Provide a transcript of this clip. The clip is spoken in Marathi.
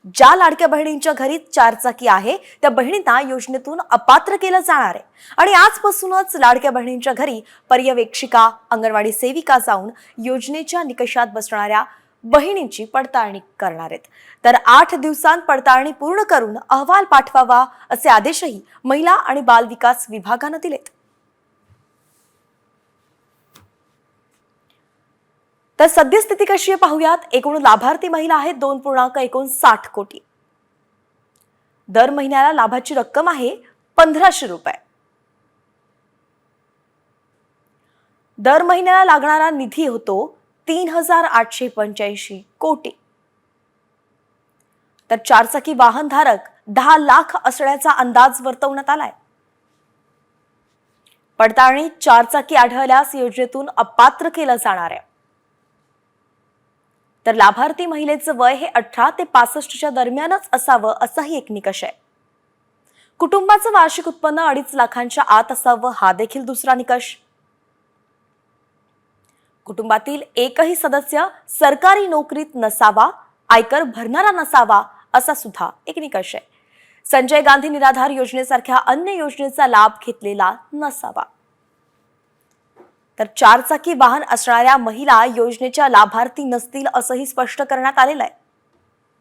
ज्या लाडक्या बहिणींच्या घरी चारचाकी आहे त्या बहिणींना योजनेतून अपात्र केलं जाणार आहे आणि आजपासूनच लाडक्या बहिणींच्या घरी पर्यवेक्षिका, अंगणवाडी सेविका जाऊन योजनेच्या निकषात बसणाऱ्या बहिणींची पडताळणी करणार आहेत। तर 8 दिवसांत पडताळणी पूर्ण करून अहवाल पाठवावा असे आदेशही महिला आणि बाल विकास विभागाने दिलेत। तर सद्यस्थिती कशी आहे पाहूयात। एकूण लाभार्थी महिला आहेत 2.59 कोटी। दर महिन्याला लाभाची रक्कम आहे 1500 रुपये। दर महिन्याला लागणारा निधी होतो 3885 कोटी। तर चारचाकी वाहन धारक 10 लाख असण्याचा अंदाज वर्तवण्यात आलाय। पडताळणी चारचाकी आढळल्यास योजनेतून अपात्र केलं जाणार आहे। तर लाभार्थी महिलेचं वय हे 18 ते 65च्या दरम्यानच असावं असाही एक निकष आहे। कुटुंबाचं वार्षिक उत्पन्न 2.5 लाखांच्या आत असावं हा देखील दुसरा निकष। कुटुंबातील एकही सदस्य सरकारी नोकरीत नसावा, आयकर भरणारा नसावा असा सुद्धा एक निकष आहे। संजय गांधी निराधार योजनेसारख्या अन्य योजनेचा लाभ घेतलेला नसावा। तर चारचाकी वाहन असणाऱ्या महिला योजनेच्या लाभार्थी नसतील असंही स्पष्ट करण्यात आलेलं आहे।